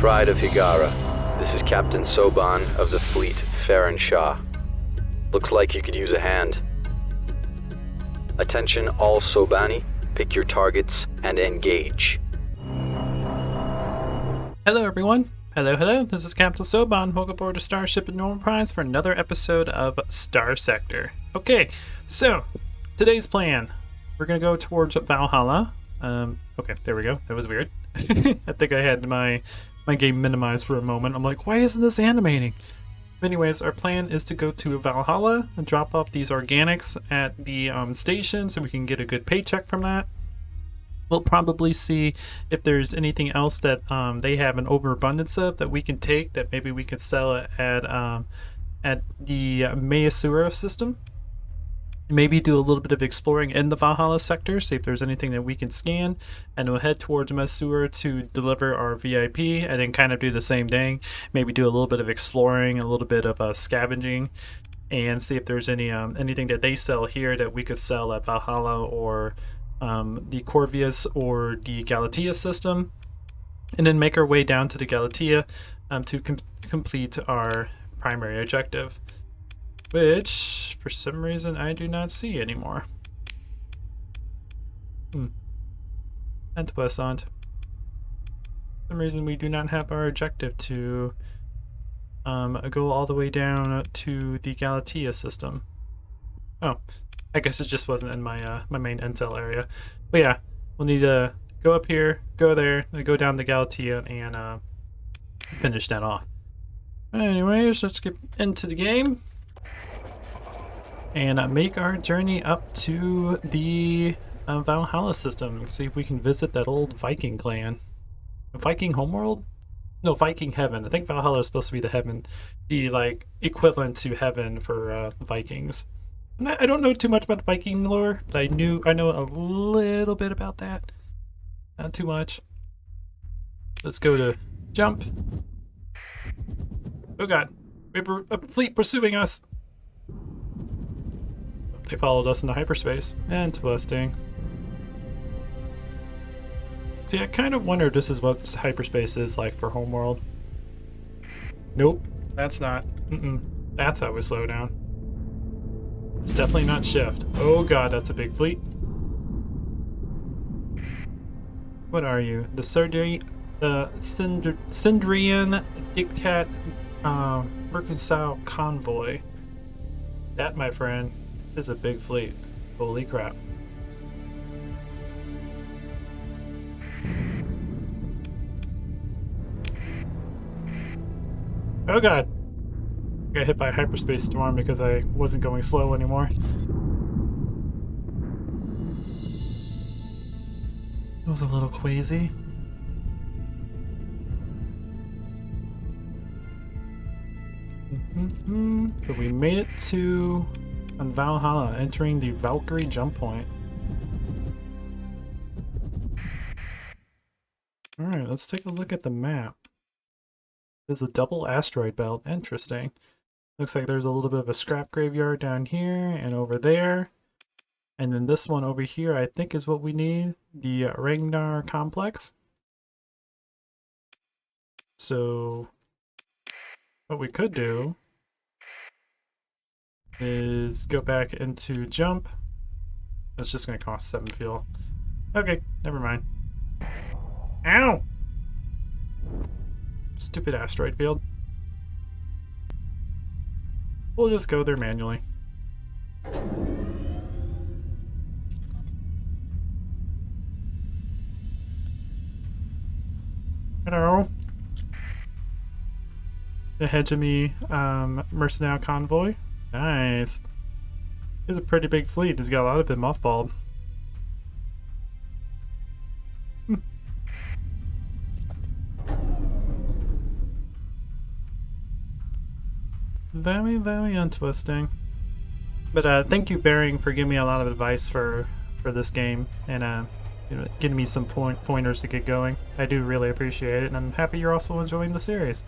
Pride of Higara. This is Captain Soban of the fleet, Farron Shah. Looks like you could use a hand. Attention all Sobani, pick your targets and engage. Hello everyone. Hello. This is Captain Soban. Welcome aboard to Starship at Normal Prize for another episode of Starsector. Okay, so today's plan. We're going to go towards Valhalla. Okay, there we go. That was weird. I think I had my game minimized for a moment. I'm like, why isn't this animating? Anyways, our plan is to go to Valhalla and drop off these organics at the station so we can get a good paycheck from that. We'll probably see if there's anything else that they have an overabundance of that we can take that maybe we could sell at the Mayasura system. Maybe do a little bit of exploring in the Valhalla sector, see if there's anything that we can scan, and we'll head towards Masura to deliver our VIP, and then kind of do the same thing. Maybe do a little bit of exploring, a little bit of scavenging, and see if there's any anything that they sell here that we could sell at Valhalla or the Corvius or the Galatea system, and then make our way down to the Galatea to complete our primary objective, which for some reason I do not see anymore. Interessant. For some reason we do not have our objective to go all the way down to the Galatea system. Oh, I guess it just wasn't in my my main intel area. But yeah, we'll need to go up here, go there, then go down to Galatea and finish that off. Anyways, let's get into the game and make our journey up to the Valhalla system. See if we can visit that old Viking clan. Viking homeworld? No, Viking heaven. I think Valhalla is supposed to be the heaven, the like equivalent to heaven for Vikings. I don't know too much about Viking lore, but I know a little bit about that. Not too much. Let's go to jump. Oh god, we have a fleet pursuing us. They followed us into hyperspace. Interesting. See, I kind of wonder if this is what hyperspace is like for Homeworld. Nope, that's not. That's how we slow down. It's definitely not shift. Oh god, that's a big fleet. What are you? The Sindrian Dictat Mercantile Convoy. That, my friend, is a big fleet. Holy crap. Oh god. I got hit by a hyperspace storm because I wasn't going slow anymore. It was a little queasy. But we made it to Valhalla, entering the Valkyrie jump point. Alright, let's take a look at the map. There's a double asteroid belt. Interesting. Looks like there's a little bit of a scrap graveyard down here and over there. And then this one over here I think is what we need. The Ragnar complex. So what we could do is go back into jump. That's just going to cost 7 fuel. Okay, never mind. Ow! Stupid asteroid field. We'll just go there manually. Hello. The Hegemony mercenary convoy. Nice. He's a pretty big fleet. He's got a lot of it mothballed. Very, very interesting. But thank you, Bearing, for giving me a lot of advice for this game and giving me some pointers to get going. I do really appreciate it, and I'm happy you're also enjoying the series.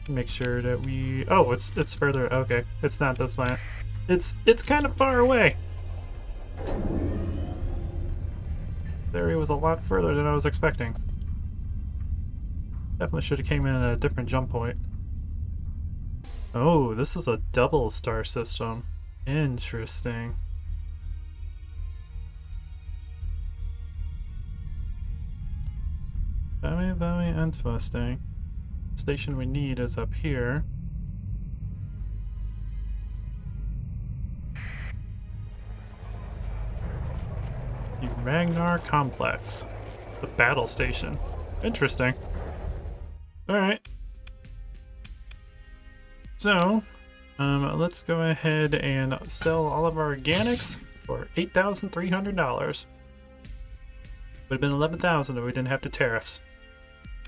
Make sure that we... Oh, it's further. Okay, it's not this planet. It's kind of far away. area was a lot further than I was expecting. Definitely should have came in at a different jump point. Oh, this is a double star system. Interesting. Very, very interesting. The station we need is up here. The Ragnar Complex. The battle station. Interesting. Alright. So, let's go ahead and sell all of our organics for $8,300. Would have been $11,000 if we didn't have the tariffs.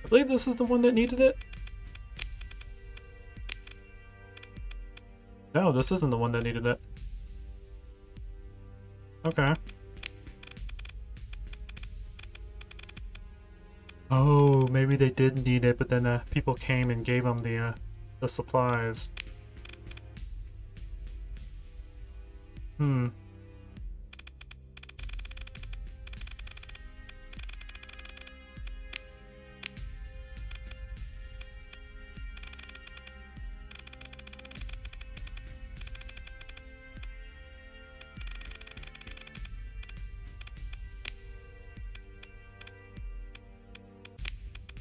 I believe this is the one that needed it. No, this isn't the one that needed it. Okay. Oh, maybe they did need it, but then people came and gave them the supplies.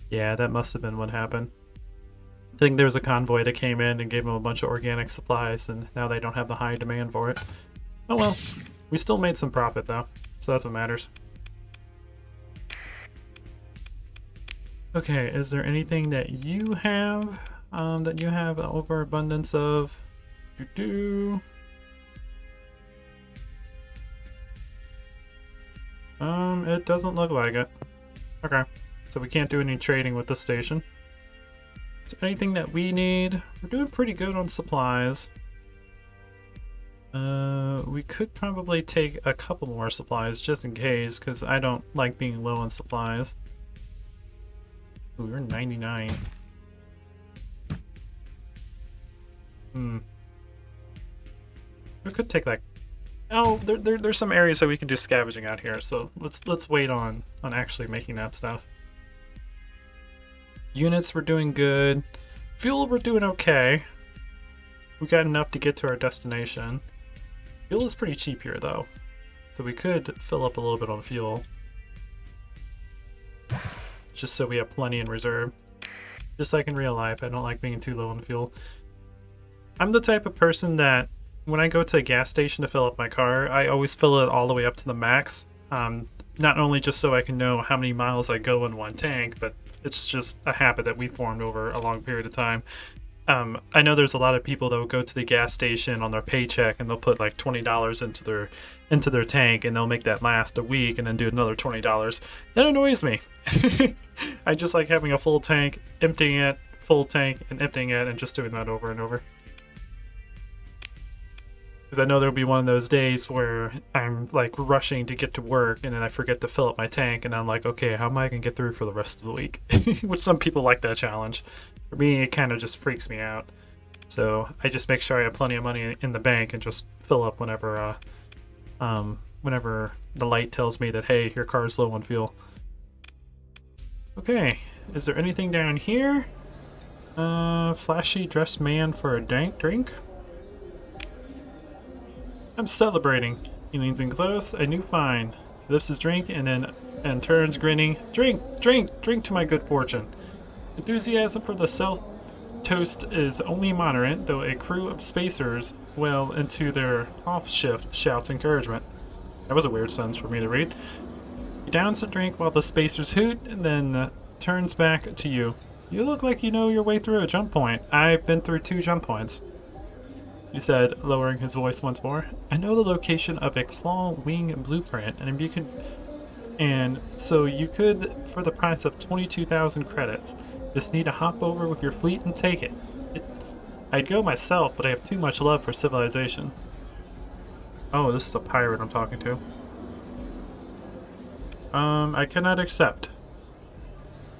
Yeah, that must have been what happened. I think there was a convoy that came in and gave them a bunch of organic supplies, and now they don't have the high demand for it. Oh well, we still made some profit though, so that's what matters. Okay, is there anything that you have an overabundance of? It doesn't look like it. Okay. So we can't do any trading with this station. Is there anything that we need? We're doing pretty good on supplies. We could probably take a couple more supplies just in case, because I don't like being low on supplies. Ooh, we're 99. We could take like... Oh, there's some areas that we can do scavenging out here, so let's wait on actually making that stuff. Units, we're doing good. Fuel, we're doing okay. We got enough to get to our destination. Fuel is pretty cheap here, though. So we could fill up a little bit on fuel. Just so we have plenty in reserve. Just like in real life, I don't like being too low on fuel. I'm the type of person that when I go to a gas station to fill up my car, I always fill it all the way up to the max. Not only just so I can know how many miles I go in one tank, but it's just a habit that we formed over a long period of time. I know there's a lot of people that will go to the gas station on their paycheck and they'll put like $20 into their tank and they'll make that last a week and then do another $20. That annoys me. I just like having a full tank, emptying it, full tank, and emptying it, and just doing that over and over. Because I know there'll be one of those days where I'm like rushing to get to work and then I forget to fill up my tank and I'm like, okay, how am I going to get through for the rest of the week? Which some people like that challenge. For me, it kind of just freaks me out. So I just make sure I have plenty of money in the bank and just fill up whenever the light tells me that, hey, your car's low on fuel. Okay, is there anything down here? Flashy dressed man for a drink? I'm celebrating. He leans in close, a new find. He lifts his drink and turns grinning. Drink, drink, drink to my good fortune. Enthusiasm for the self-toast is only moderate, though a crew of spacers well into their off-shift shouts encouragement. That was a weird sentence for me to read. He downs the drink while the spacers hoot and then turns back to you. You look like you know your way through a jump point. I've been through 2 jump points. He said, lowering his voice once more. I know the location of a claw wing blueprint, and so you could, for the price of 22,000 credits, just need to hop over with your fleet and take it. I'd go myself, but I have too much love for civilization. Oh, this is a pirate I'm talking to. I cannot accept.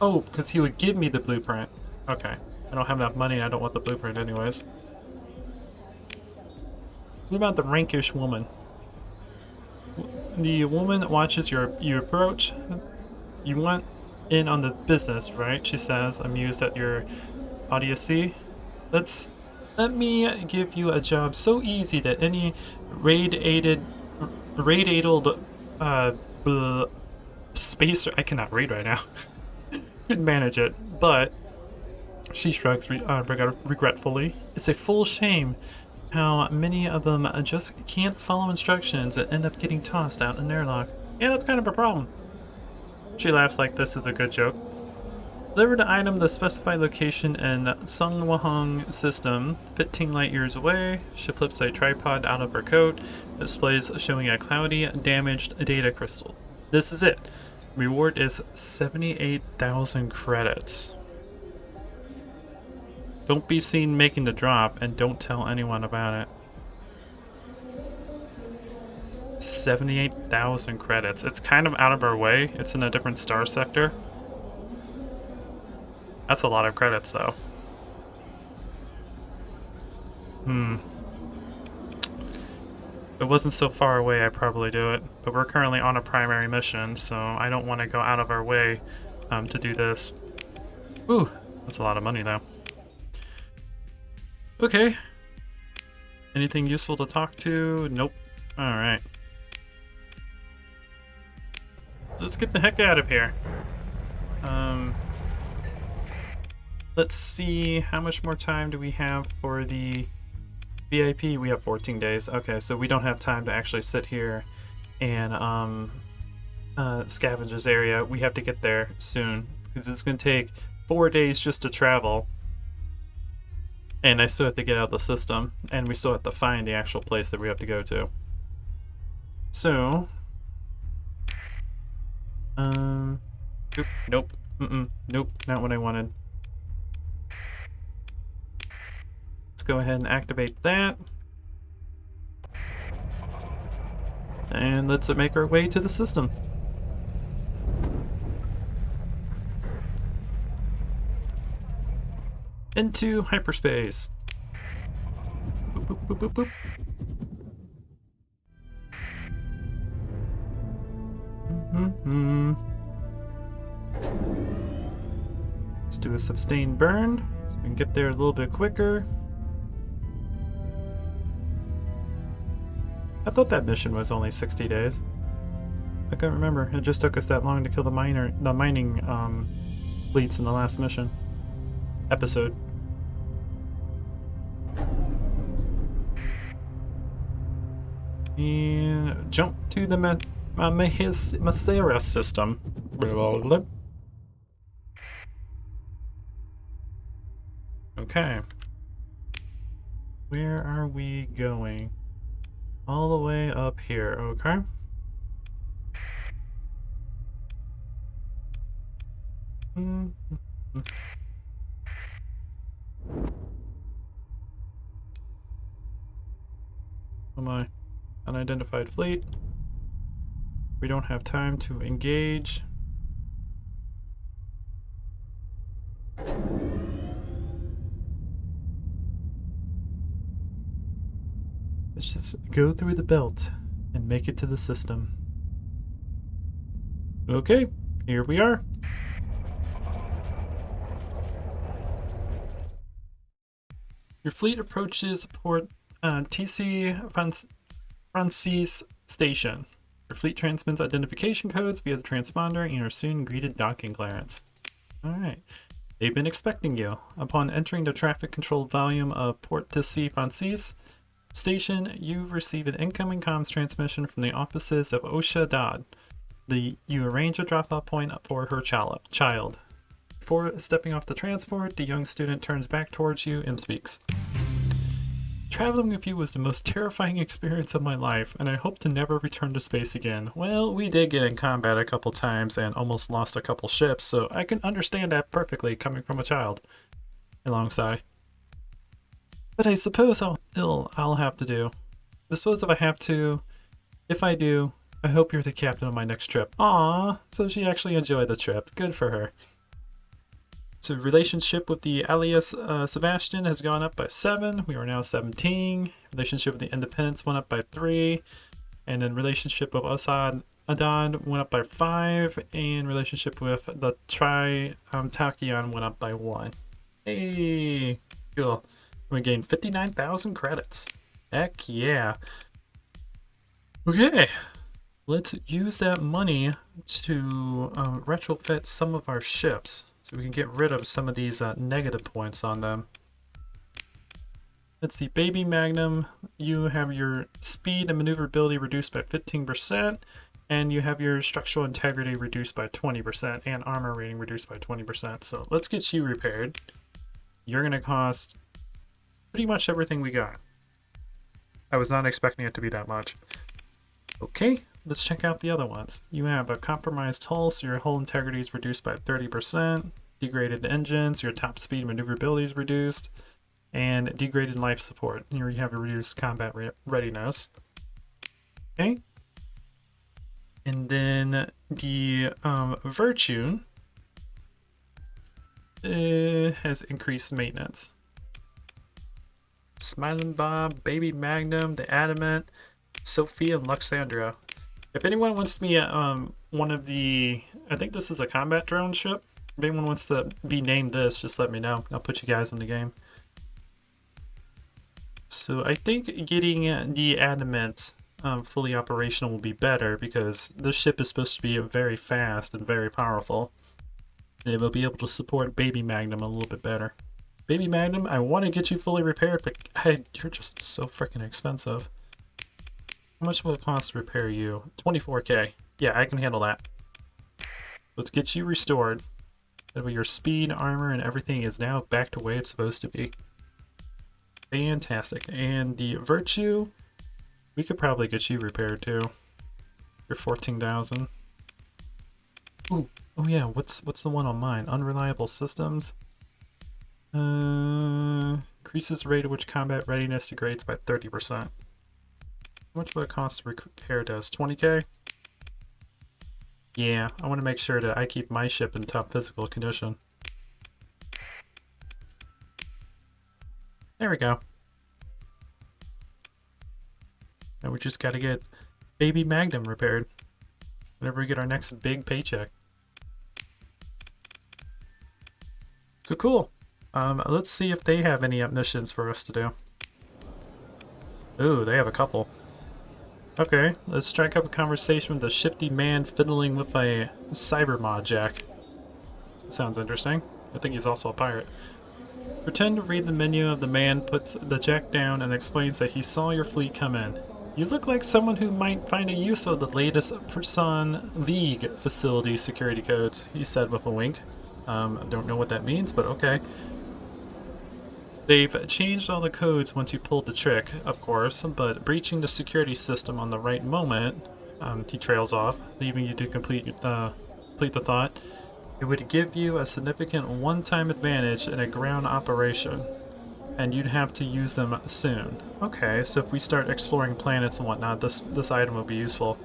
Oh, because he would give me the blueprint. Okay. I don't have enough money and I don't want the blueprint anyways. What about the rankish woman? The woman watches you approach. You want in on the business, right? She says, amused at your idiocy. Let me give you a job so easy that any raid-aided, raid-aided, uh, spacer. I cannot read right now. Couldn't manage it, but she shrugs regretfully. It's a full shame how many of them just can't follow instructions and end up getting tossed out in an airlock. Yeah, that's kind of a problem. She laughs like this is a good joke. Deliver the item to the specified location in Sungwahong system, 15 light years away. She flips a tripod out of her coat, displays showing a cloudy, damaged data crystal. This is it. Reward is 78,000 credits. Don't be seen making the drop, and don't tell anyone about it. 78,000 credits. It's kind of out of our way. It's in a different star sector. That's a lot of credits, though. If it wasn't so far away, I'd probably do it. But we're currently on a primary mission, so I don't want to go out of our way to do this. Ooh, that's a lot of money, though. Okay. Anything useful to talk to? Nope. Alright. Let's get the heck out of here. Let's see, how much more time do we have for the VIP? We have 14 days. Okay, so we don't have time to actually sit here and scavenge this area. We have to get there soon because it's going to take 4 days just to travel. And I still have to get out of the system, and we still have to find the actual place that we have to go to. So, nope, nope, not what I wanted. Let's go ahead and activate that. And let's make our way to the system. Into hyperspace. Boop, boop, boop, boop, boop. Let's do a sustained burn so we can get there a little bit quicker. I thought that mission was only 60 days. I can't remember. It just took us that long to kill the mining fleets in the last mission episode. And jump to the Masera system. Okay. Where are we going? All the way up here, okay. Am I? Unidentified fleet. We don't have time to engage. Let's just go through the belt and make it to the system. Okay, here we are. Your fleet approaches Port TC Francis Station. Your fleet transmits identification codes via the transponder and are soon greeted docking clearance. Alright. They've been expecting you. Upon entering the traffic controlled volume of Port TC Francis Station, you receive an incoming comms transmission from the offices of Osha Dodd. You arrange a drop-off point for her child. Before stepping off the transport, the young student turns back towards you and speaks. Traveling with you was the most terrifying experience of my life, and I hope to never return to space again. Well, we did get in combat a couple times and almost lost a couple ships, so I can understand that perfectly coming from a child. A long sigh. But I suppose I'll have to do. I suppose if I have to, if I do, I hope you're the captain of my next trip. Aww, so she actually enjoyed the trip. Good for her. So relationship with the alias Sebastian has gone up by 7. We are now 17. Relationship with the Independence went up by 3. And then relationship with Adon went up by 5, and relationship with the Tachyon went up by 1. Hey, cool. We gained 59,000 credits. Heck yeah. Okay, let's use that money to retrofit some of our ships so we can get rid of some of these negative points on them. Let's see, Baby Magnum, you have your speed and maneuverability reduced by 15%, and you have your structural integrity reduced by 20%, and armor rating reduced by 20%. So let's get you repaired. You're going to cost pretty much everything we got. I was not expecting it to be that much. Okay, let's check out the other ones. You have a compromised hull, so your hull integrity is reduced by 30%. Degraded engines, your top speed and maneuverability is reduced. And degraded life support. Here you have a reduced combat readiness. Okay. And then the virtue has increased maintenance. Smiling Bob, Baby Magnum, the Adamant, Sophia, and Luxandria. If anyone wants to be one of the, I think this is a combat drone ship. If anyone wants to be named this, just let me know. I'll put you guys in the game. So I think getting the Adamant fully operational will be better because this ship is supposed to be very fast and very powerful. And it will be able to support Baby Magnum a little bit better. Baby Magnum, I want to get you fully repaired, but you're just so freaking expensive. How much will it cost to repair you? 24k. Yeah, I can handle that. Let's get you restored. That way your speed, armor, and everything is now back to where it's supposed to be. Fantastic. And the virtue, we could probably get you repaired too. You're 14,000. Ooh, oh yeah, what's the one on mine? Unreliable systems. Increases rate at which combat readiness degrades by 30%. How much would it cost to repair this? 20k? Yeah, I want to make sure that I keep my ship in top physical condition. There we go. Now we just gotta get Baby Magnum repaired whenever we get our next big paycheck. So cool. Let's see if they have any missions for us to do. Ooh, they have a couple. Okay, let's strike up a conversation with a shifty man fiddling with a cyber mod jack. Sounds interesting. I think he's also a pirate. Pretend to read the menu of the man, puts the jack down, and explains that he saw your fleet come in. You look like someone who might find a use of the latest Person League facility security codes, he said with a wink. I don't know what that means, but okay. They've changed all the codes once you pulled the trick, of course, but breaching the security system on the right moment, he trails off, leaving you to complete the thought. It would give you a significant one-time advantage in a ground operation, and you'd have to use them soon. Okay, so if we start exploring planets and whatnot, this item will be useful.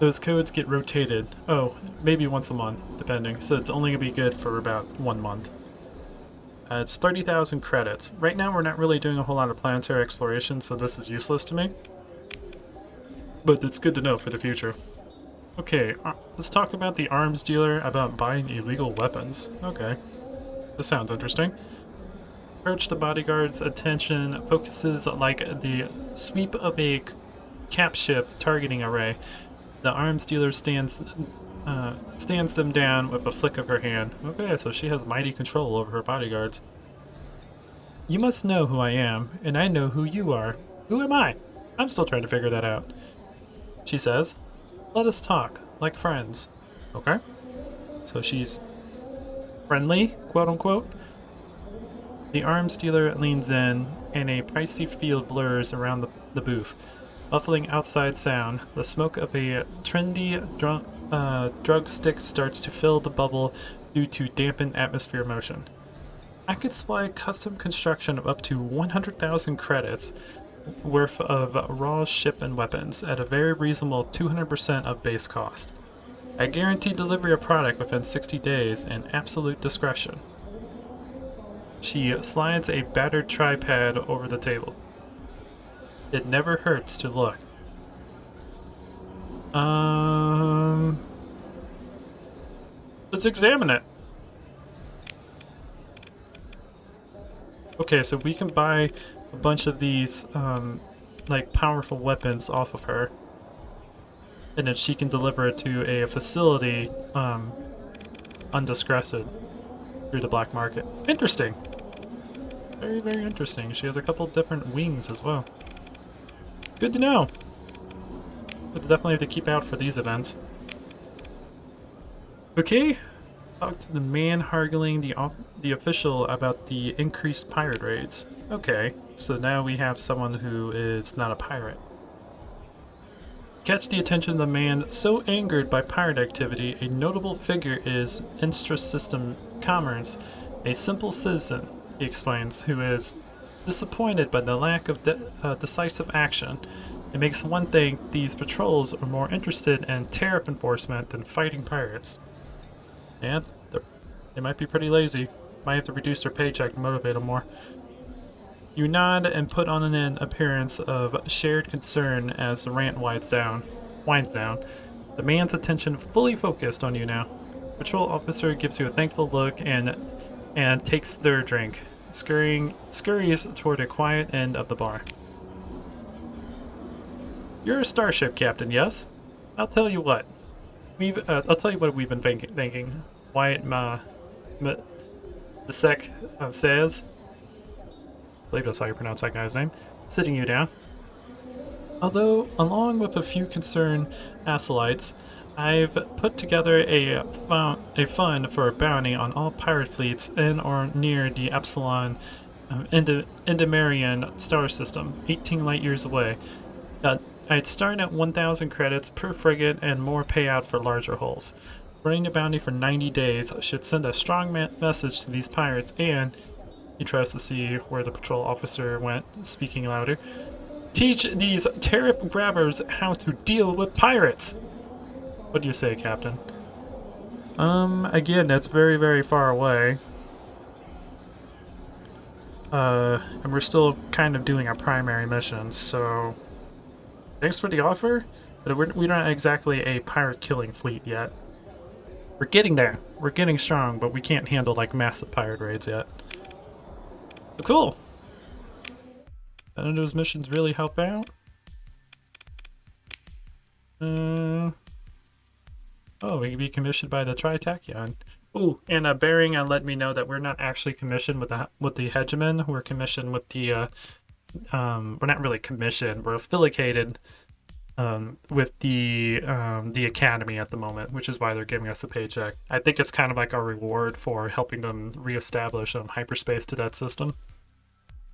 Those codes get rotated. Oh, maybe once a month, depending. So it's only going to be good for about 1 month. It's 30,000 credits. Right now we're not really doing a whole lot of planetary exploration, so this is useless to me. But it's good to know for the future. Okay, let's talk about the arms dealer about buying illegal weapons. Okay, this sounds interesting. Approach the bodyguard's attention focuses like the sweep of a cap ship targeting array. The arms dealer stands them down with a flick of her hand. Okay, so she has mighty control over her bodyguards. You must know who I am, and I know who you are. Who am I? I'm still trying to figure that out. She says, let us talk, like friends. Okay? So she's friendly, quote unquote. The arms dealer leans in, and a pricey field blurs around the booth. Muffling outside sound, the smoke of a trendy drug stick starts to fill the bubble due to dampened atmosphere motion. I could supply custom construction of up to 100,000 credits worth of raw ship and weapons at a very reasonable 200% of base cost. I guarantee delivery of product within 60 days and absolute discretion. She slides a battered tripod over the table. It never hurts to look. Um, let's examine it. Okay, so we can buy a bunch of these, like, powerful weapons off of her. And then she can deliver it to a facility, undiscreted through the black market. Interesting. Very, very interesting. She has a couple different wings as well. Good to know. But definitely have to keep out for these events. Okay. Talk to the man haggling the official about the increased pirate raids. Okay, so now we have someone who is not a pirate. Catch the attention of the man so angered by pirate activity, a notable figure is intra-system commerce, a simple citizen, he explains, who is disappointed by the lack of decisive action. It makes one think these patrols are more interested in tariff enforcement than fighting pirates. Yeah, they might be pretty lazy. Might have to reduce their paycheck to motivate them more. You nod and put on an appearance of shared concern as the rant winds down. The man's attention fully focused on you now. Patrol officer gives you a thankful look and takes their drink, scurries toward a quiet end of the bar. You're a starship captain, yes? I'll tell you what. I'll tell you what we've been thinking. Wyatt Masek says. I believe that's how you pronounce that guy's name. Sitting you down. Although, along with a few concerned acolytes, I've put together a fund for a bounty on all pirate fleets in or near the Epsilon Endemarian star system, 18 light years away. I'd start at 1,000 credits per frigate and more payout for larger hulls. Running the bounty for 90 days should send a strong message to these pirates, and he tries to see where the patrol officer went, speaking louder. Teach these tariff grabbers how to deal with pirates! What do you say, Captain? Again, that's very, very far away. And we're still kind of doing our primary mission, so thanks for the offer, but we're not exactly a pirate-killing fleet yet. We're getting there. We're getting strong, but we can't handle, like, massive pirate raids yet. But cool. None of those missions really help out. Oh, we can be commissioned by the Tritachyon. Ooh, and Bering let me know that we're not actually commissioned with the Hegemon. We're commissioned with the we're not really commissioned. We're affiliated with the Academy at the moment, which is why they're giving us a paycheck. I think it's kind of like our reward for helping them reestablish hyperspace to that system.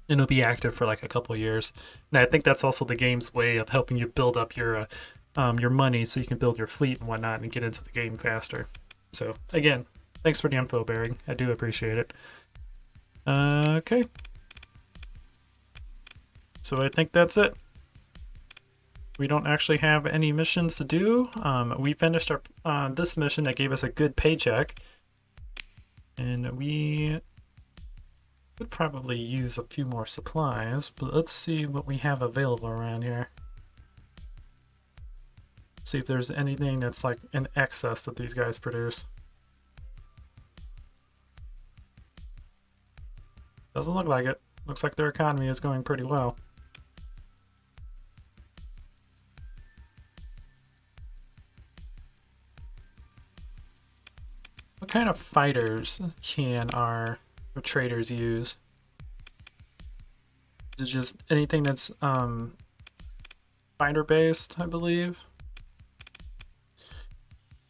And it'll be active for like a couple years. And I think that's also the game's way of helping you build up your money so you can build your fleet and whatnot and get into the game faster. So again, thanks for the info, Bering. I do appreciate it. Okay. So I think that's it. We don't actually have any missions to do. We finished our this mission that gave us a good paycheck. And we could probably use a few more supplies, but let's see what we have available around here. See if there's anything that's like in excess that these guys produce. Doesn't look like it. Looks like their economy is going pretty well. What kind of fighters can our traders use? Is it just anything that's fighter based, I believe?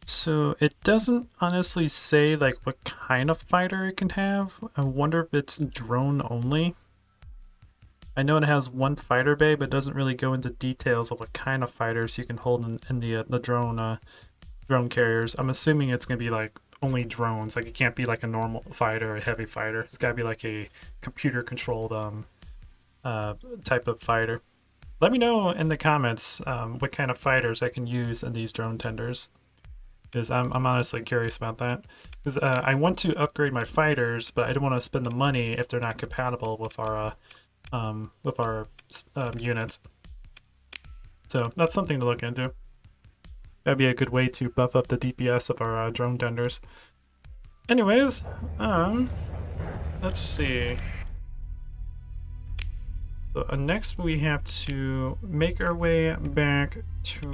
So it doesn't honestly say like what kind of fighter it can have. I wonder if it's drone only. I know it has one fighter bay, but it doesn't really go into details of what kind of fighters you can hold in the drone carriers. I'm assuming it's gonna be like only drones. Like it can't be like a normal fighter or a heavy fighter. It's gotta be like a computer controlled type of fighter. Let me know in the comments what kind of fighters I can use in these drone tenders, because I'm honestly curious about that. Because I want to upgrade my fighters, but I don't want to spend the money if they're not compatible with our units. So that's something to look into. That'd be a good way to buff up the DPS of our drone tenders. Anyways, let's see. So, next we have to make our way back to...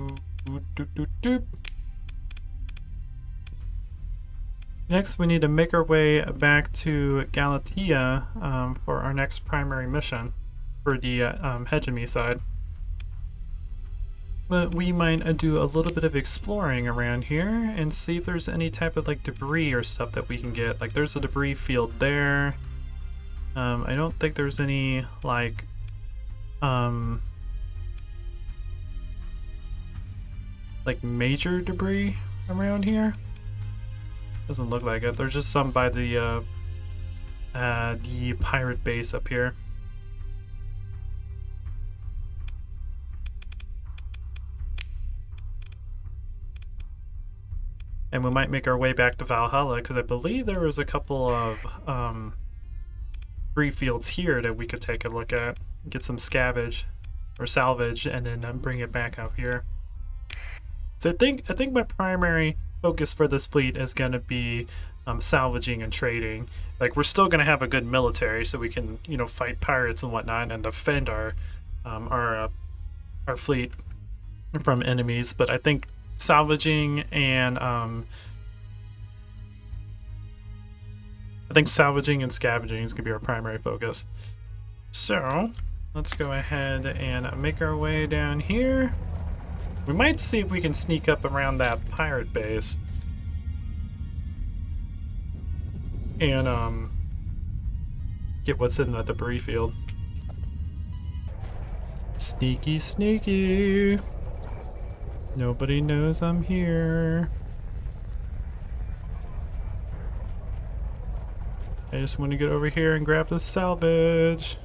Next, we need to make our way back to Galatea for our next primary mission for the hegemony side. But we might do a little bit of exploring around here and see if there's any type of like debris or stuff that we can get. Like there's a debris field there. I don't think there's any like major debris around here. Doesn't look like it. There's just some by the pirate base up here. And we might make our way back to Valhalla because I believe there was a couple of debris fields here that we could take a look at, get some scavenge or salvage, and then bring it back out here. So I think my primary focus for this fleet is going to be salvaging and trading. Like we're still going to have a good military, so we can fight pirates and whatnot and defend our fleet from enemies. But I think salvaging and scavenging is going to be our primary focus. So let's go ahead and make our way down here. We might see if we can sneak up around that pirate base and get what's in the debris field. Sneaky, sneaky. Nobody knows I'm here. I just want to get over here and grab the salvage.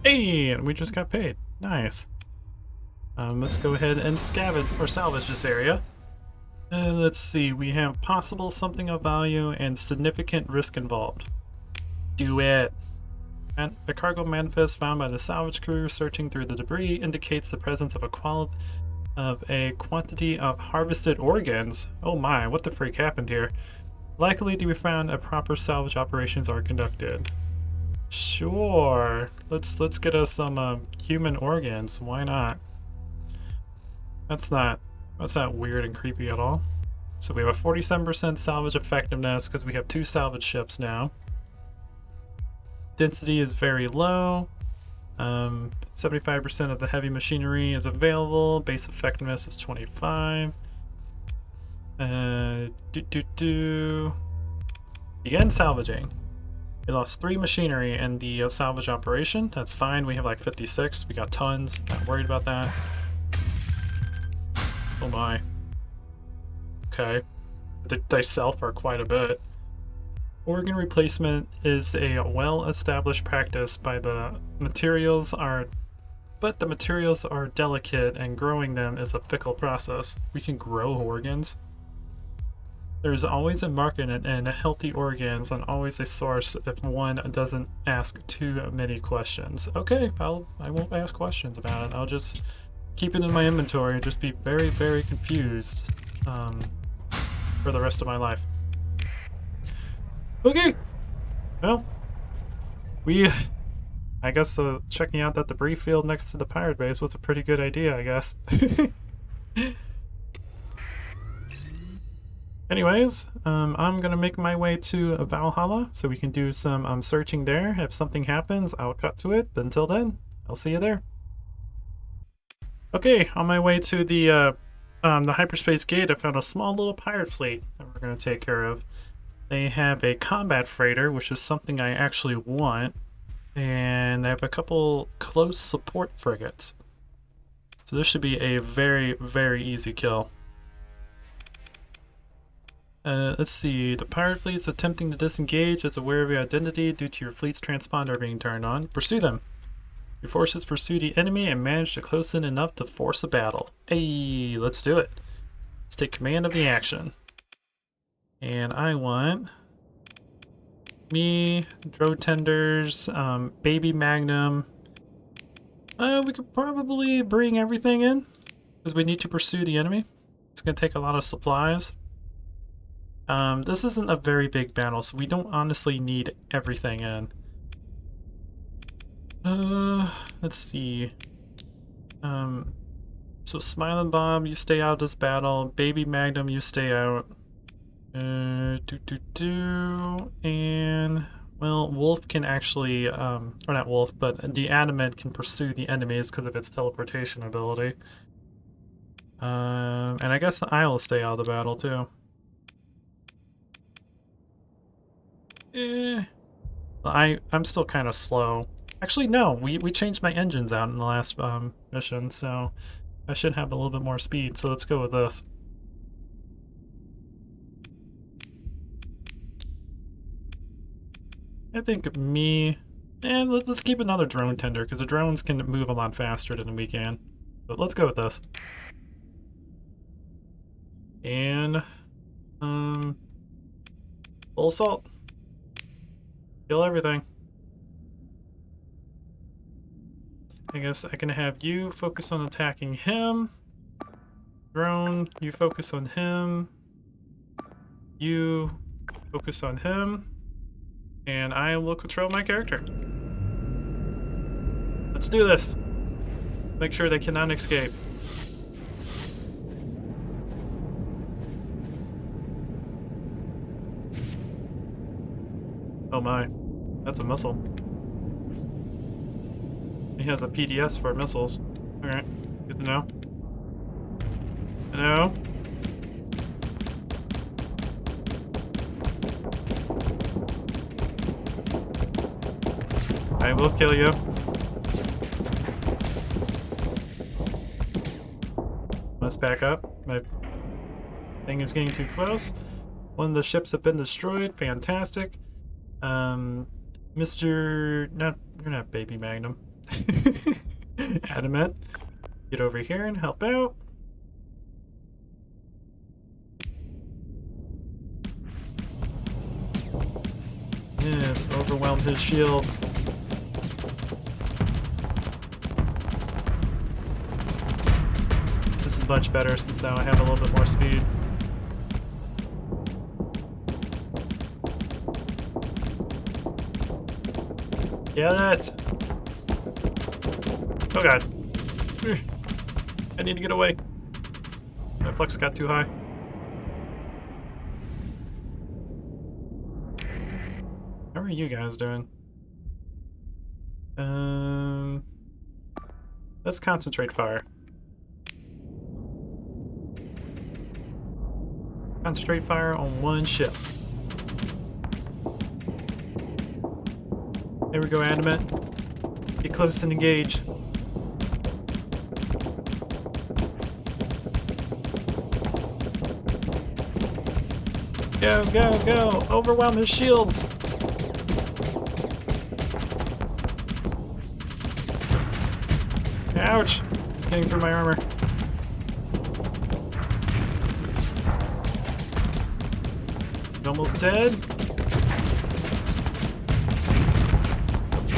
Hey, and we just got paid. Nice. Let's go ahead and scavenge or salvage this area. Let's see, we have possible something of value and significant risk involved. Do it. And a cargo manifest found by the salvage crew searching through the debris indicates the presence of a quantity of harvested organs. Oh my, what the freak happened here? Likely to be found at proper salvage operations are conducted. Sure, let's get us some human organs. Why not? That's not weird and creepy at all. So we have a 47% salvage effectiveness because we have 2 salvage ships now. Density is very low. 75% of the heavy machinery is available. Base effectiveness is 25. Begin salvaging. We lost 3 machinery in the salvage operation. That's fine. We have like 56. We got tons. Not worried about that. Oh my. Okay. They sell for quite a bit. Organ replacement is a well-established practice but the materials are delicate and growing them is a fickle process. We can grow organs. There's always a market in healthy organs and always a source if one doesn't ask too many questions. Okay, I won't ask questions about it. I'll just keep it in my inventory and just be very, very confused for the rest of my life. Okay, well, I guess checking out that debris field next to the pirate base was a pretty good idea, I guess. Anyways, I'm gonna make my way to Valhalla so we can do some searching there. If something happens, I'll cut to it. But until then, I'll see you there. Okay, on my way to the hyperspace gate, I found a small little pirate fleet that we're gonna take care of. They have a combat freighter, which is something I actually want, and they have a couple close support frigates. So this should be a very, very easy kill. Let's see, the pirate fleet is attempting to disengage. It's aware of your identity due to your fleet's transponder being turned on. Pursue them. Your forces pursue the enemy and manage to close in enough to force a battle. Hey, let's do it. Let's take command of the action. And I want me, Drow Tenders, Baby Magnum. We could probably bring everything in, because we need to pursue the enemy. It's going to take a lot of supplies. This isn't a very big battle, so we don't honestly need everything in. Let's see. So Smiling Bob, you stay out of this battle. Baby Magnum, you stay out. And, well, Wolf can actually, or not Wolf, but the Adamant can pursue the enemies because of its teleportation ability. And I guess I'll stay out of the battle too. I'm still kind of slow. Actually, no, we changed my engines out in the last mission, so I should have a little bit more speed, so let's go with this. I think me... And let's keep another drone tender, because the drones can move a lot faster than we can. But let's go with this. And... full assault. Kill everything. I guess I can have you focus on attacking him. Drone, you focus on him. You focus on him. And I will control my character. Let's do this. Make sure they cannot escape. Oh my, that's a missile. He has a PDS for missiles. Alright, good to know. Hello? I will kill you. Must back up. My thing is getting too close. One of the ships have been destroyed. Fantastic. You're not Baby Magnum. Adamant, get over here and help out. Yes, overwhelm his shields. This is much better since now I have a little bit more speed. Get it! Oh god. I need to get away. My flux got too high. How are you guys doing? Let's concentrate fire. Concentrate fire on one ship. There we go, Adamant. Get close and engage. Go, go, go! Overwhelm his shields! Ouch! It's getting through my armor. He's almost dead.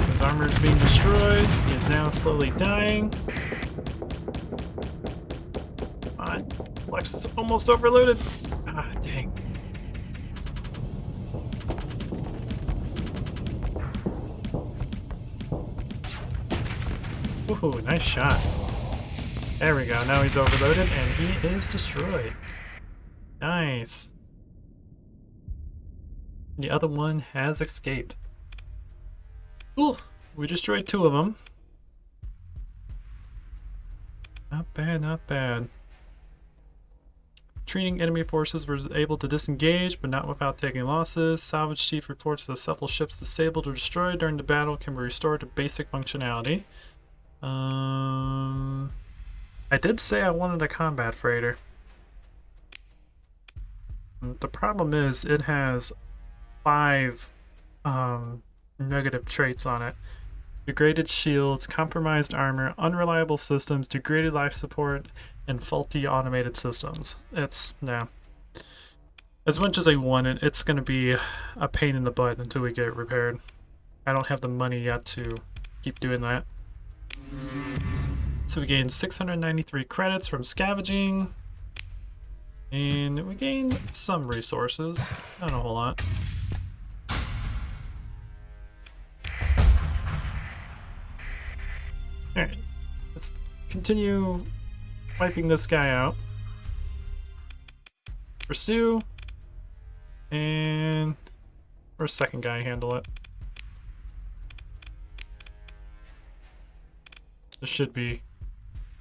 His armor is being destroyed. He is now slowly dying. Come on. Flex is almost overloaded. Ah, dang. Ooh, nice shot. There we go. Now he's overloaded and he is destroyed. Nice. The other one has escaped. Cool. We destroyed two of them. Not bad, not bad. Treating enemy forces was able to disengage, but not without taking losses. Salvage Chief reports that several ships disabled or destroyed during the battle can be restored to basic functionality. I did say I wanted a combat freighter. The problem is it has 5 negative traits on it. Degraded shields, compromised armor, unreliable systems, degraded life support, and faulty automated systems. It's, nah. As much as I want it, it's going to be a pain in the butt until we get it repaired. I don't have the money yet to keep doing that. So we gained 693 credits from scavenging. And we gained some resources. Not a whole lot. Alright. Let's continue wiping this guy out. Pursue. And or second guy handle it. This should be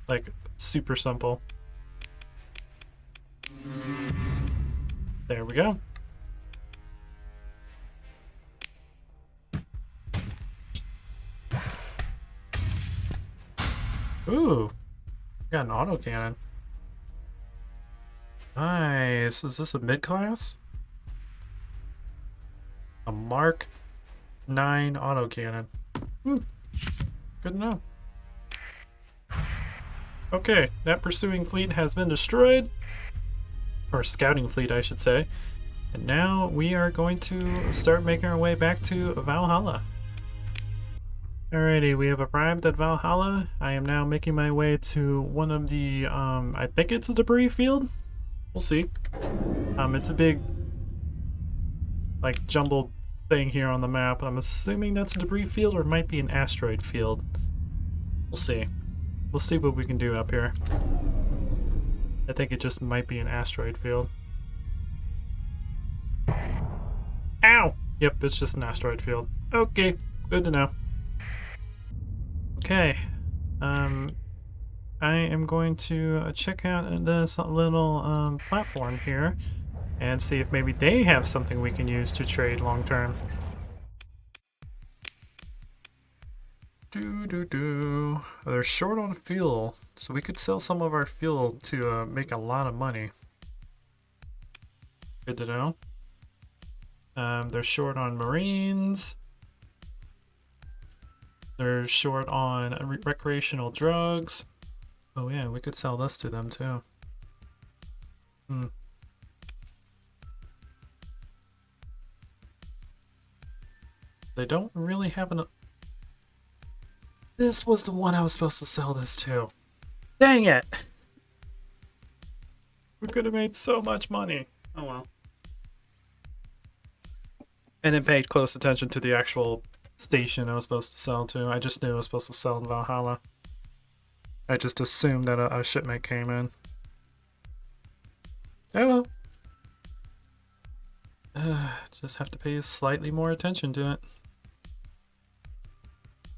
like super simple. There we go. Ooh, got an autocannon. Nice. Is this a mid-class? A Mark 9 autocannon. Good to know. Okay, that pursuing fleet has been destroyed. Or scouting fleet, I should say. And now we are going to start making our way back to Valhalla. Alrighty, we have arrived at Valhalla. I am now making my way to one of the, I think it's a debris field? We'll see. It's a big, like, jumbled thing here on the map. I'm assuming that's a debris field, or it might be an asteroid field. We'll see. We'll see what we can do up here. I think it just might be an asteroid field. Ow! Yep, it's just an asteroid field. Okay, good to know. Okay, I am going to check out this little platform here and see if maybe they have something we can use to trade long term. They're short on fuel, so we could sell some of our fuel to make a lot of money. Good to know. They're short on marines. They're short on recreational drugs. Oh yeah, we could sell this to them too. They don't really have an... This was the one I was supposed to sell this to. Dang it! We could have made so much money. Oh well. And it paid close attention to the actual station I was supposed to sell to. I just knew I was supposed to sell in Valhalla. I just assumed that a shipment came in. Oh well. Just have to pay slightly more attention to it.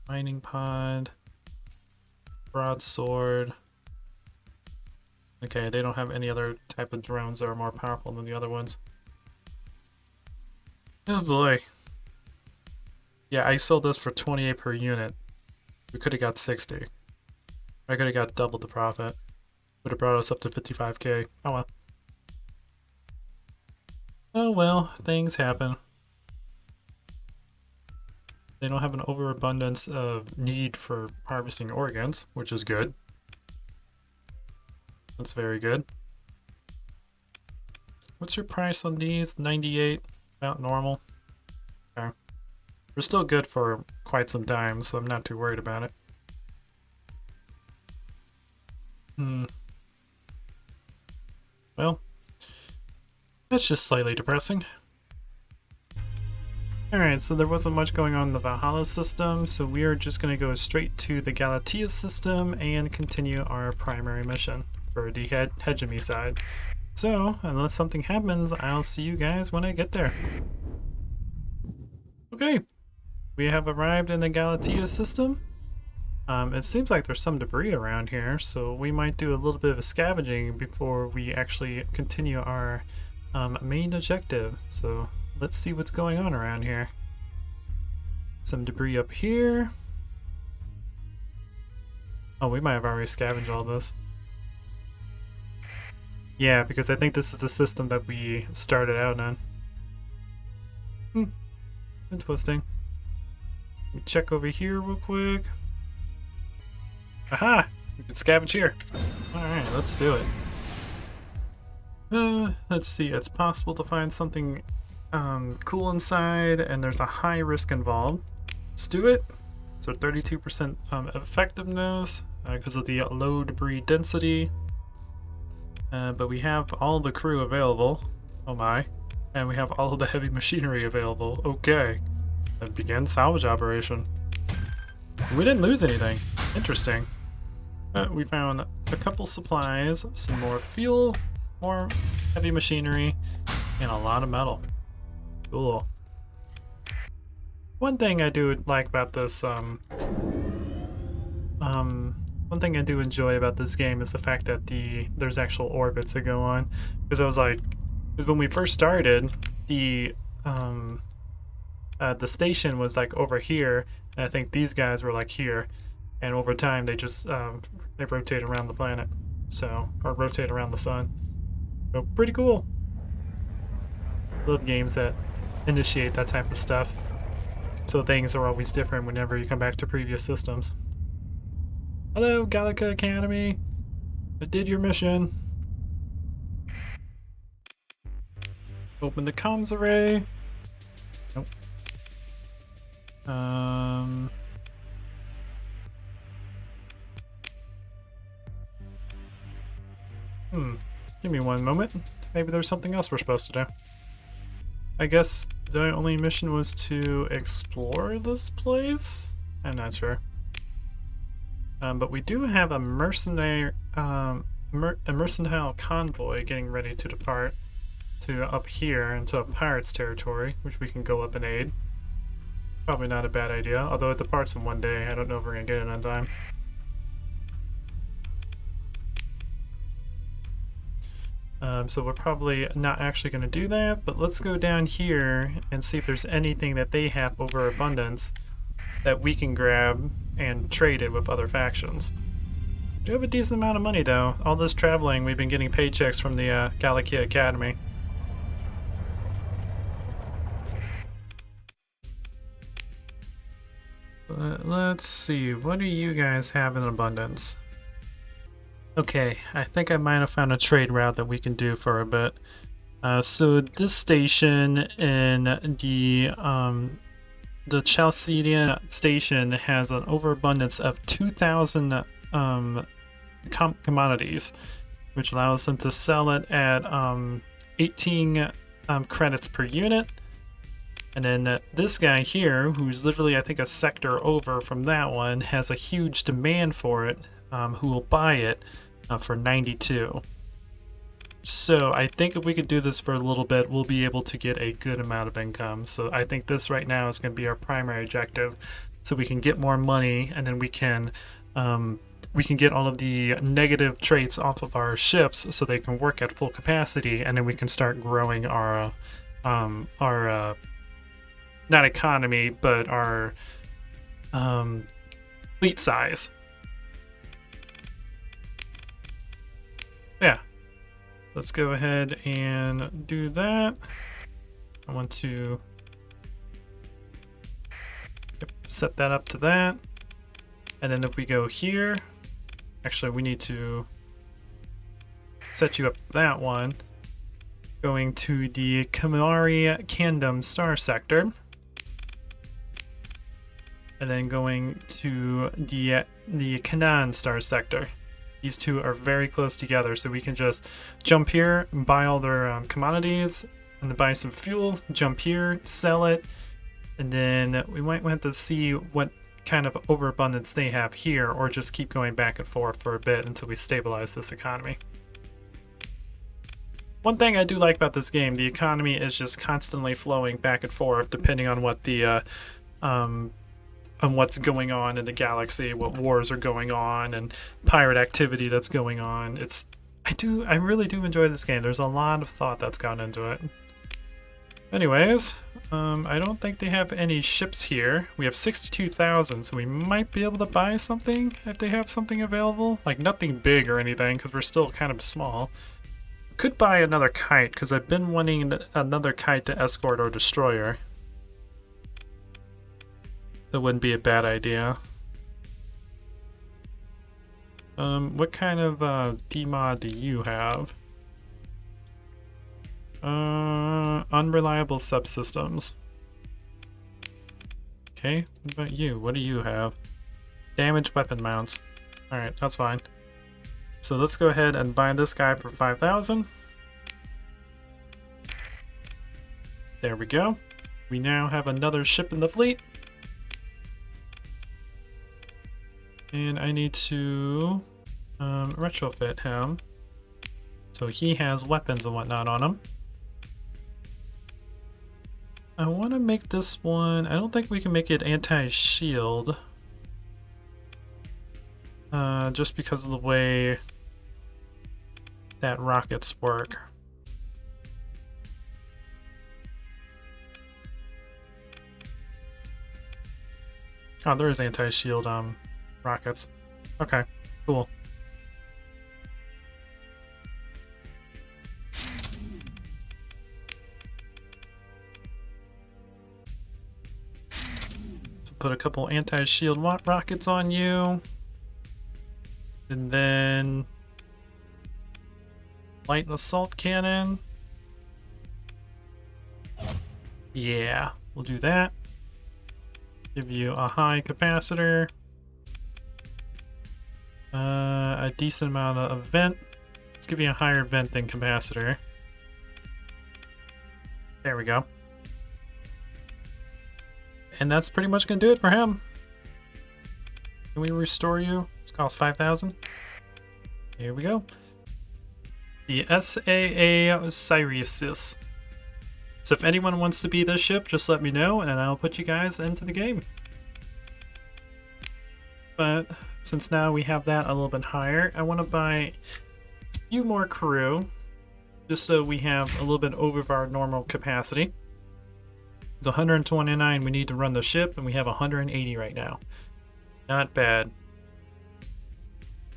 Mining pod. Broadsword. Okay, they don't have any other type of drones that are more powerful than the other ones. Oh boy. Yeah, I sold this for 28 per unit. We could have got 60. I could have got double the profit. Would have brought us up to 55k. Oh well. Oh well, things happen. They don't have an overabundance of need for harvesting organs, which is good. That's very good. What's your price on these? 98? About normal. Okay. We're still good for quite some time, so I'm not too worried about it. Well, that's just slightly depressing. Alright, so there wasn't much going on in the Valhalla system, so we are just going to go straight to the Galatea system and continue our primary mission for the hegemony side. So, unless something happens, I'll see you guys when I get there. Okay, we have arrived in the Galatea system. It seems like there's some debris around here, so we might do a little bit of scavenging before we actually continue our main objective. So let's see what's going on around here. Some debris up here. Oh, we might have already scavenged all this. Yeah, because I think this is the system that we started out on. Interesting. Let me check over here real quick. Aha! We can scavenge here. Alright, let's do it. Let's see, it's possible to find something cool inside, and there's a high risk involved. Let's do it. So 32% effectiveness because of the low debris density. But we have all the crew available. Oh my. And we have all of the heavy machinery available. Okay. And begin salvage operation. We didn't lose anything. Interesting. We found a couple supplies, some more fuel, more heavy machinery, and a lot of metal. Cool. One thing I do like about this, one thing I do enjoy about this game is the fact that there's actual orbits that go on. Because I was like, because when we first started, the station was like over here, and I think these guys were like here, and over time they just they rotate around the planet, so or rotate around the sun. So pretty cool. Love games that initiate that type of stuff, so things are always different whenever you come back to previous systems. Hello, Gallica Academy. I did your mission. Open the comms array. Nope. Give me one moment. Maybe there's something else we're supposed to do. I guess the only mission was to explore this place? I'm not sure. But we do have a mercenary convoy getting ready to depart to up here into a pirate's territory, which we can go up and aid. Probably not a bad idea, although it departs in one day. I don't know if we're gonna get it on time. So we're probably not actually going to do that, but let's go down here and see if there's anything that they have over abundance that we can grab and trade it with other factions. We do have a decent amount of money though. All this traveling, we've been getting paychecks from the Gallica Academy. But let's see, what do you guys have in abundance? Okay, I think I might have found a trade route that we can do for a bit. So this station in the Chalcedonian station has an overabundance of 2,000 commodities, which allows them to sell it at 18 credits per unit. And then this guy here, who's literally I think a sector over from that one, has a huge demand for it, who will buy it for 92. So I think if we could do this for a little bit, we'll be able to get a good amount of income. So I think this right now is going to be our primary objective, so we can get more money, and then we can get all of the negative traits off of our ships so they can work at full capacity, and then we can start growing our not economy, but our fleet size. Yeah, let's go ahead and do that. I want to set that up to that. And then if we go here, actually we need to set you up to that one. Going to the Kamari Kingdom Starsector. And then going to the Canaan Starsector. These two are very close together, so we can just jump here, buy all their commodities, and then buy some fuel, jump here, sell it, and then we might want to see what kind of overabundance they have here, or just keep going back and forth for a bit until we stabilize this economy. One thing I do like about this game, the economy is just constantly flowing back and forth depending on what the on what's going on in the galaxy, what wars are going on, and pirate activity that's going on. I really do enjoy this game. There's a lot of thought that's gone into it. Anyways, I don't think they have any ships here. We have 62,000, so we might be able to buy something if they have something available. Like nothing big or anything, because we're still kind of small. Could buy another kite, because I've been wanting another kite to escort our destroyer. That wouldn't be a bad idea. What kind of DMOD do you have? Unreliable subsystems. Okay, what about you? What do you have? Damaged weapon mounts. Alright, that's fine. So let's go ahead and buy this guy for 5,000. There we go. We now have another ship in the fleet. And I need to retrofit him so he has weapons and whatnot on him. I want to make this one... I don't think we can make it anti-shield. Just because of the way that rockets work. Oh, there is anti-shield rockets. Okay, cool. So put a couple anti-shield rockets on you. And then light assault cannon. Yeah, we'll do that. Give you a high capacitor. A decent amount of vent. Let's give you a higher vent than capacitor. There we go. And that's pretty much going to do it for him. Can we restore you? This costs 5,000. Here we go. The SAA Sirius. So if anyone wants to be this ship, just let me know and I'll put you guys into the game. But since now we have that a little bit higher, I want to buy a few more crew just so we have a little bit over our normal capacity. It's 129 we need to run the ship and we have 180 right now. Not bad.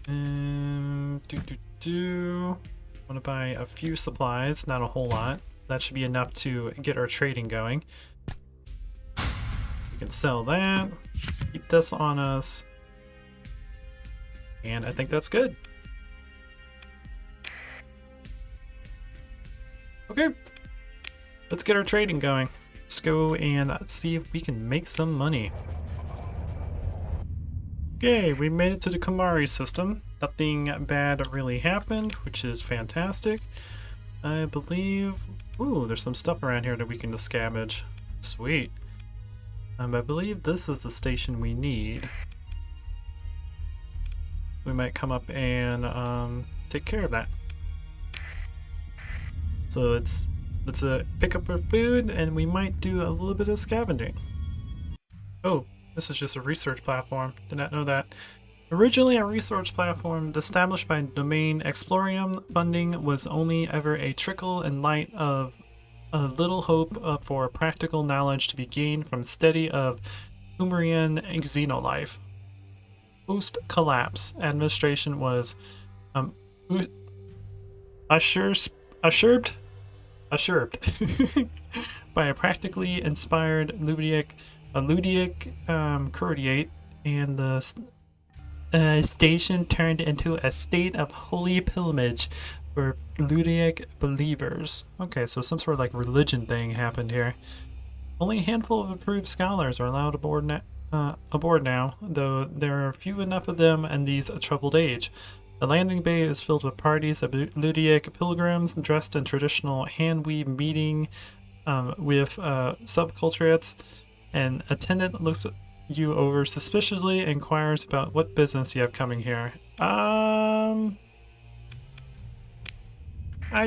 Want to buy a few supplies, not a whole lot. That should be enough to get our trading going. We can sell that. Keep this on us. And I think that's good. Okay. Let's get our trading going. Let's go and see if we can make some money. Okay, we made it to the Kamari system. Nothing bad really happened, which is fantastic. I believe... Ooh, there's some stuff around here that we can just scavenge. Sweet. I believe this is the station we need. We might come up and take care of that. So let's pick up our food and we might do a little bit of scavenging. Oh, this is just a research platform. Did not know that. Originally a research platform established by Domain Explorium, funding was only ever a trickle in light of a little hope for practical knowledge to be gained from study of Umbrian xenolife. Post-collapse, administration was assured by a practically inspired ludic Cordiate, and the station turned into a state of holy pilgrimage for ludic believers. Okay, so some sort of like religion thing happened here. Only a handful of approved scholars are allowed aboard now, though there are few enough of them in these troubled age. The landing bay is filled with parties of ludic pilgrims dressed in traditional hand-weave meeting with subculturates. An attendant looks you over suspiciously and inquires about what business you have coming here. I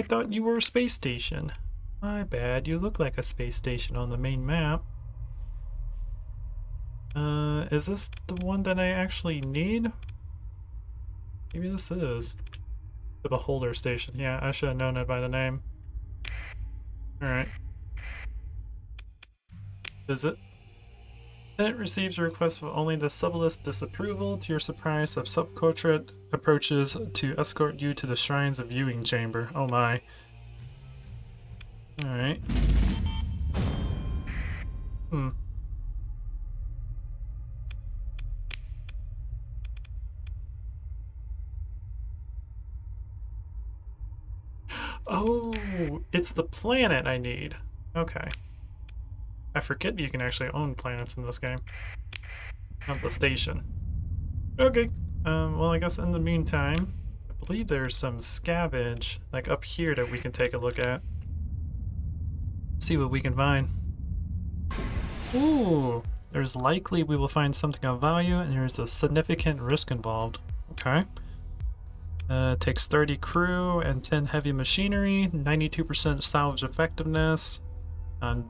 thought you were a space station. My bad, you look like a space station on the main map. Is this the one that I actually need? Maybe this is. The Beholder Station. Yeah, I should have known it by the name. Alright. Visit. Then it receives a request with only the subtlest disapproval. To your surprise, a subculturate approaches to escort you to the Shrines of Viewing Chamber. Oh my. Alright. Oh, it's the planet I need. Okay. I forget you can actually own planets in this game. Not the station. Okay. Well, I guess in the meantime, I believe there's some scavenge, like up here, that we can take a look at. See what we can find. Ooh, there's likely we will find something of value, and there's a significant risk involved. Okay. Takes 30 crew and 10 heavy machinery, 92% salvage effectiveness.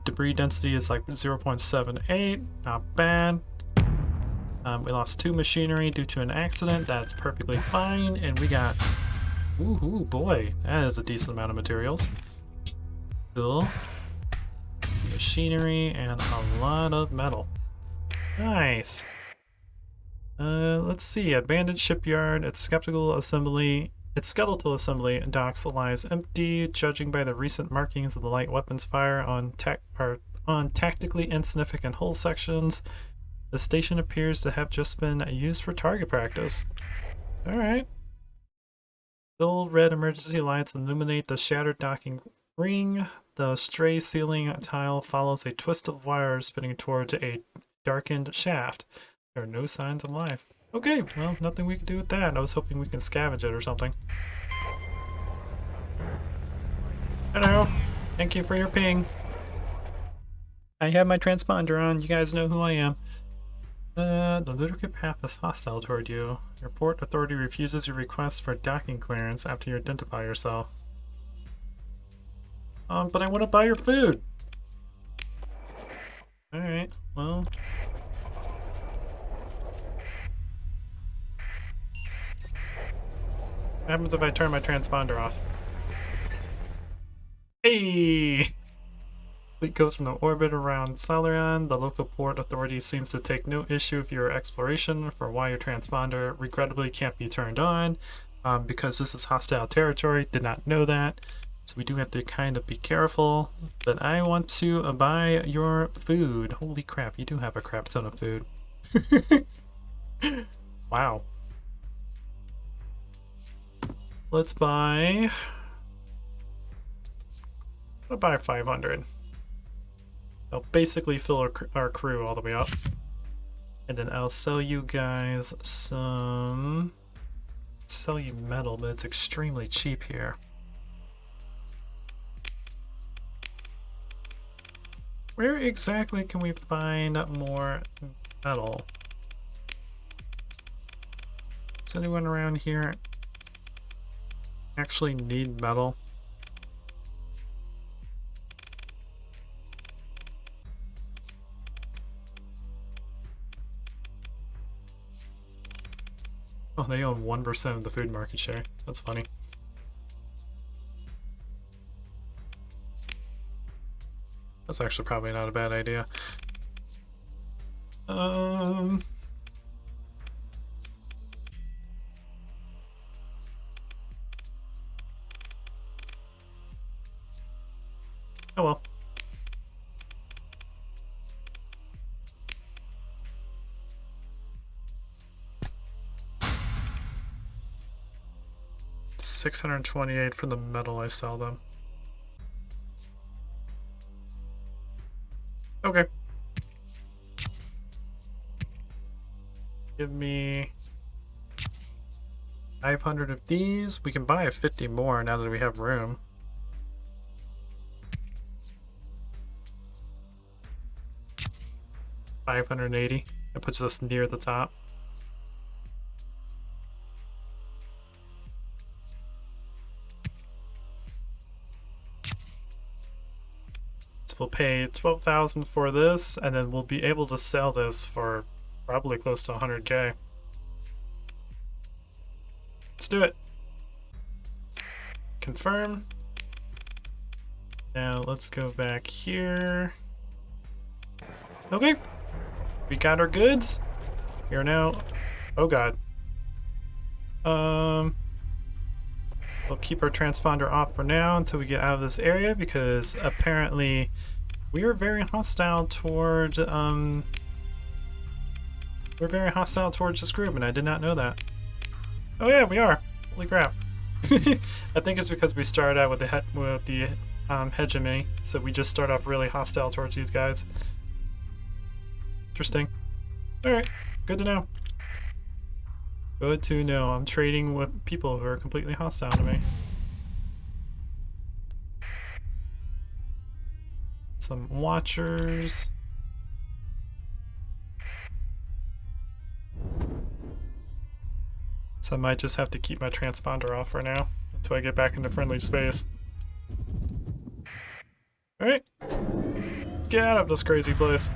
Debris density is like 0.78, not bad. We lost 2 machinery due to an accident, that's perfectly fine, and we got, ooh boy, that is a decent amount of materials. Cool. Some machinery and a lot of metal. Nice. Let's see, abandoned shipyard, its skeletal assembly docks lies empty, judging by the recent markings of the light weapons fire on tactically insignificant hull sections. The station appears to have just been used for target practice. Alright. Dull red emergency lights illuminate the shattered docking ring. The stray ceiling tile follows a twist of wires spinning towards a darkened shaft. There are no signs of life. Okay, well, nothing we can do with that. I was hoping we can scavenge it or something. Hello. Thank you for your ping. I have my transponder on. You guys know who I am. The Ludicrous path is hostile toward you. Your port authority refuses your request for docking clearance after you identify yourself. But I want to buy your food. Alright, well... What happens if I turn my transponder off? Hey! Fleet goes into orbit around Salarion. The local port authority seems to take no issue with your exploration for why your transponder regrettably can't be turned on. Because this is hostile territory, did not know that. So we do have to kind of be careful. But I want to buy your food. Holy crap, you do have a crap ton of food. Wow. Let's buy... I'll buy 500. I'll basically fill our crew all the way up. And then I'll sell you guys some... Sell you metal, but it's extremely cheap here. Where exactly can we find more metal? Does anyone around here actually need metal? Oh, they own 1% of the food market share. That's funny. That's actually probably not a bad idea. Oh well. $628 for the metal I sell them. Okay. Give me 500 of these. We can buy 50 more now that we have room. $580. That puts us near the top. We'll pay $12,000 for this, and then we'll be able to sell this for probably close to 100K. Let's do it. Confirm. Now let's go back here. Okay, we got our goods. Here now. Oh god. We'll keep our transponder off for now until we get out of this area, because apparently we are very hostile toward this group, and I did not know that. Oh yeah, we are. Holy crap. I think it's because we started out with the hegemony, so we just start off really hostile towards these guys. Interesting. Alright, good to know. Good to know. I'm trading with people who are completely hostile to me. Some watchers. So I might just have to keep my transponder off for now until I get back into friendly space. Alright. Let's get out of this crazy place.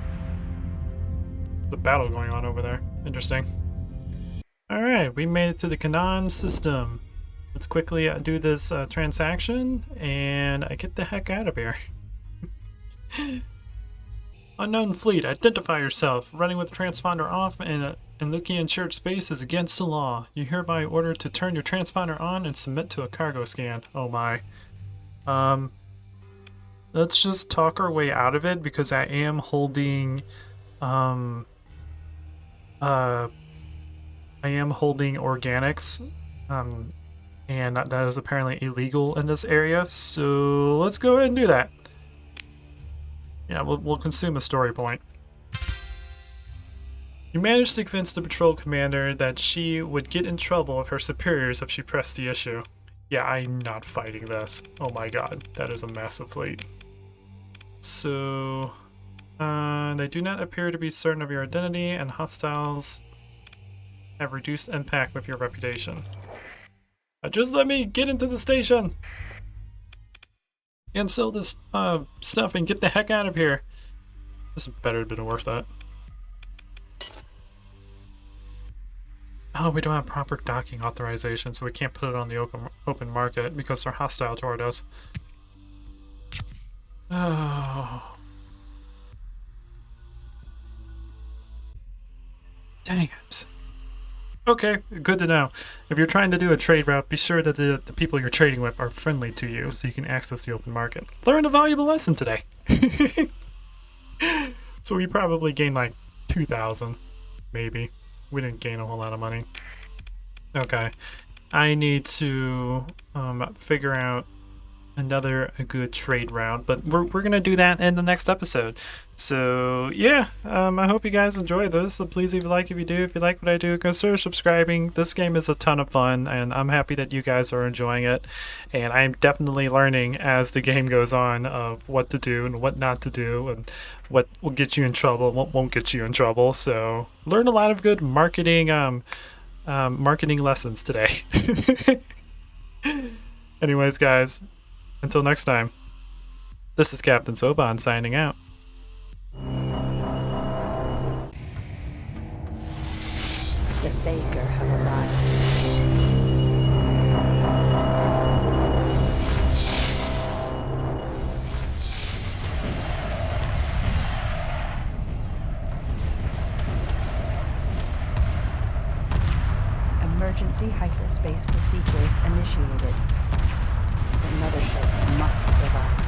There's a battle going on over there. Interesting. Alright, we made it to the Canaan system. Let's quickly do this transaction and I get the heck out of here. Unknown fleet, identify yourself. Running with the transponder off and looking in shared space is against the law. You hereby ordered to turn your transponder on and submit to a cargo scan. Oh my. Let's just talk our way out of it because I am holding organics. And that is apparently illegal in this area, so let's go ahead and do that. Yeah, we'll consume a story point. You managed to convince the patrol commander that she would get in trouble with her superiors if she pressed the issue. Yeah, I'm not fighting this. Oh my god, that is a massive fleet. So, they do not appear to be certain of your identity, and hostiles have reduced impact with your reputation. Just let me get into the station and sell this stuff and get the heck out of here. This better have been worth that. Oh, we don't have proper docking authorization, so we can't put it on the open market because they're hostile toward us. Oh. Dang it. Okay, good to know. If you're trying to do a trade route, be sure that the people you're trading with are friendly to you so you can access the open market. Learn a valuable lesson today. So we probably gained like 2,000, maybe. We didn't gain a whole lot of money. Okay, I need to figure out a good trade route, but we're gonna do that in the next episode. So yeah, I hope you guys enjoy this. So please leave a like if you do. If you like what I do, consider subscribing. This game is a ton of fun, and I'm happy that you guys are enjoying it. And I'm definitely learning as the game goes on of what to do and what not to do, and what will get you in trouble and what won't get you in trouble. So learn a lot of good marketing lessons today. Anyways, guys. Until next time, this is Captain Soban signing out. The Baker have arrived. Emergency hyperspace procedures initiated. The mothership must survive.